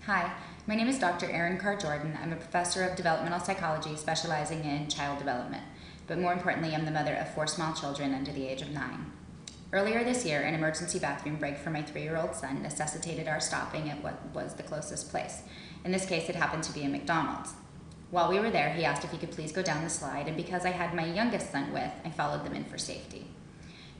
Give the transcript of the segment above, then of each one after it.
Hi, my name is Dr. Erin Carr Jordan. I'm a professor of developmental psychology specializing in child development, but more importantly, I'm the mother of 4 small children under the age of 9. Earlier this year, an emergency bathroom break for my 3-year-old son necessitated our stopping at what was the closest place. In this case, it happened to be a McDonald's. While we were there, he asked if he could please go down the slide, and because I had my youngest son with, I followed them in for safety.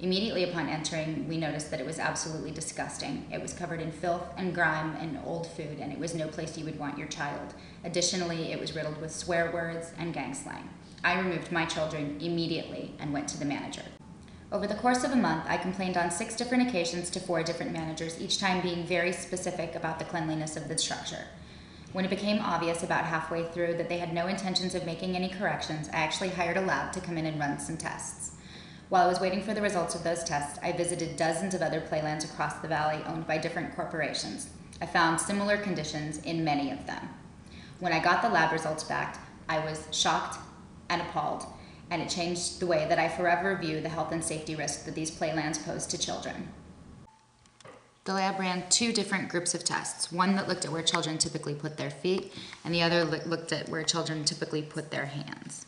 Immediately upon entering, we noticed that it was absolutely disgusting. It was covered in filth and grime and old food, and it was no place you would want your child. Additionally, it was riddled with swear words and gang slang. I removed my children immediately and went to the manager. Over the course of a month, I complained on 6 different occasions to 4 different managers, each time being very specific about the cleanliness of the structure. When it became obvious about halfway through that they had no intentions of making any corrections, I actually hired a lab to come in and run some tests. While I was waiting for the results of those tests, I visited dozens of other playlands across the valley owned by different corporations. I found similar conditions in many of them. When I got the lab results back, I was shocked and appalled, and it changed the way that I forever view the health and safety risk that these playlands pose to children. The lab ran 2 different groups of tests, one that looked at where children typically put their feet, and the other looked at where children typically put their hands.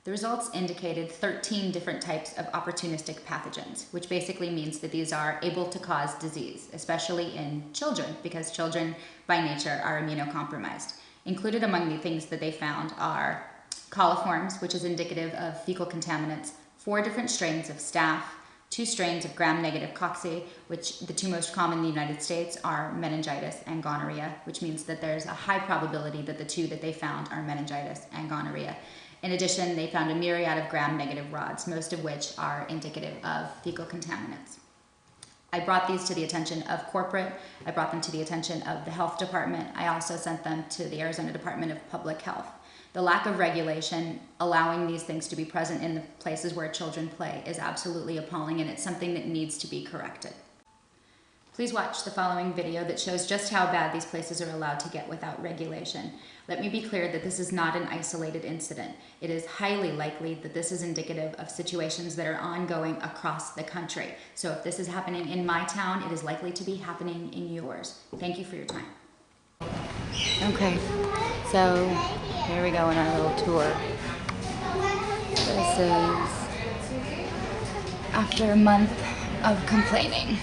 The results indicated 13 different types of opportunistic pathogens, which basically means that these are able to cause disease, especially in children, because children by nature are immunocompromised. Included among the things that they found are coliforms, which is indicative of fecal contaminants, 4 different strains of staph, 2 strains of gram-negative cocci, which the 2 most common in the United States are meningitis and gonorrhea, which means that there's a high probability that the 2 that they found are meningitis and gonorrhea. In addition, they found a myriad of gram-negative rods, most of which are indicative of fecal contaminants. I brought these to the attention of corporate. I brought them to the attention of the health department. I also sent them to the Arizona Department of Public Health. The lack of regulation allowing these things to be present in the places where children play is absolutely appalling, and it's something that needs to be corrected. Please watch the following video that shows just how bad these places are allowed to get without regulation. Let me be clear that this is not an isolated incident. It is highly likely that this is indicative of situations that are ongoing across the country. So if this is happening in my town, it is likely to be happening in yours. Thank you for your time. Okay, so here we go on our little tour. This is after a month of complaining.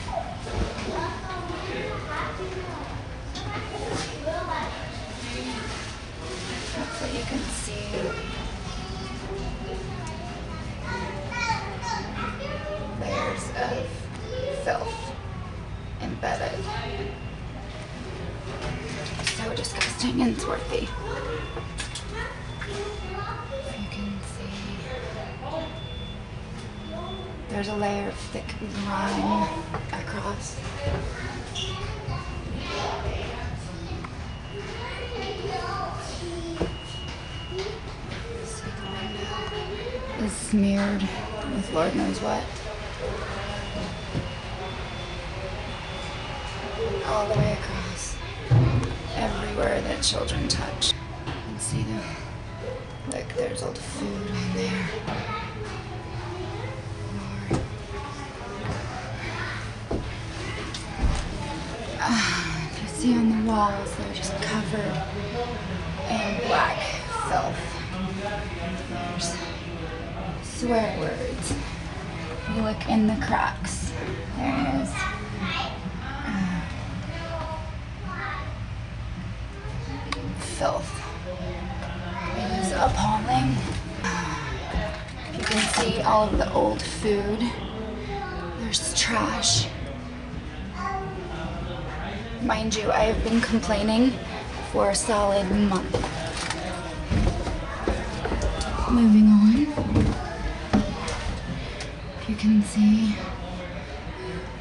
Hopefully you can see layers of filth embedded. So disgusting and swarthy. You can see there's a layer of thick grime across. Is smeared with Lord knows what. All the way across. Everywhere that children touch. You can see them. Look, there's old food on there. More. If you see on the walls, they're just covered in black filth. There's swear words. You look in the cracks. There is. Filth. It is appalling. You can see all of the old food. There's trash. Mind you, I have been complaining for a solid month. Moving on. You can see,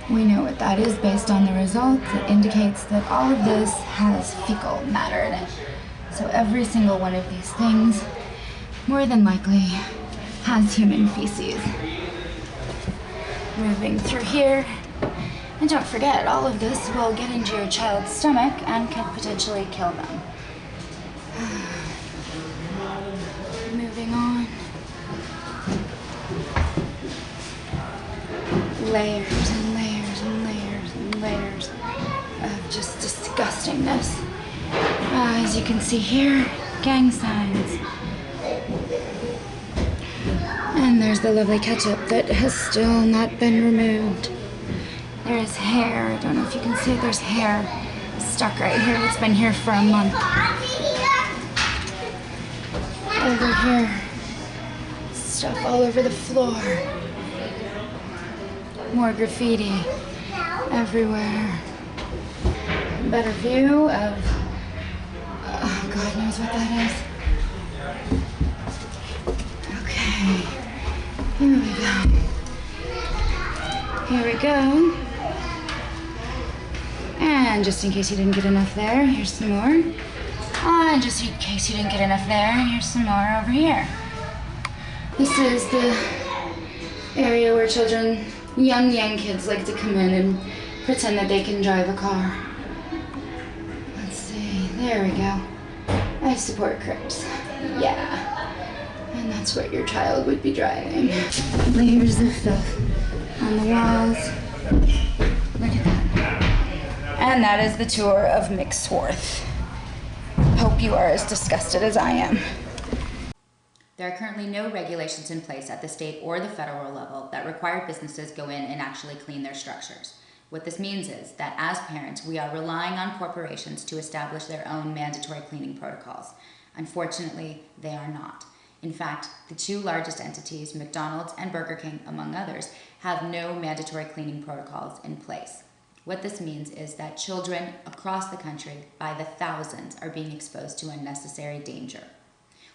we know what that is based on the results. It indicates that all of this has fecal matter in it. So every single one of these things, more than likely, has human feces. Moving through here, and don't forget, all of this will get into your child's stomach and can potentially kill them. Moving on. Layers and layers and layers and layers nothingness. As you can see here, gang signs. And there's the lovely ketchup that has still not been removed. There's hair. I don't know if you can see it. There's hair stuck right here. It's been here for a month. Over here. Stuff all over the floor. More graffiti everywhere. Better view of, oh, God knows what that is. Okay, here we go. Here we go. And just in case you didn't get enough there, here's some more. And just in case you didn't get enough there, here's some more over here. This is the area where children, young kids like to come in and pretend that they can drive a car. Let's see, there we go. I support Crips. Yeah. And that's what your child would be driving. Layers of filth on the walls. Look at that. And that is the tour of Mixworth. Hope you are as disgusted as I am. There are currently no regulations in place at the state or the federal level that require businesses go in and actually clean their structures. What this means is that as parents, we are relying on corporations to establish their own mandatory cleaning protocols. Unfortunately, they are not. In fact, the two largest entities, McDonald's and Burger King, among others, have no mandatory cleaning protocols in place. What this means is that children across the country, by the thousands, are being exposed to unnecessary danger.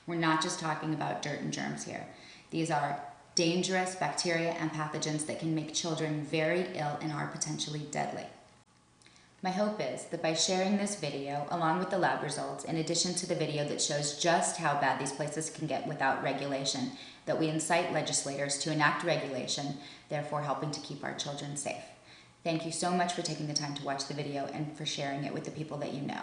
We're not just talking about dirt and germs here. These are dangerous bacteria and pathogens that can make children very ill and are potentially deadly. My hope is that by sharing this video, along with the lab results, in addition to the video that shows just how bad these places can get without regulation, that we incite legislators to enact regulation, therefore helping to keep our children safe. Thank you so much for taking the time to watch the video and for sharing it with the people that you know.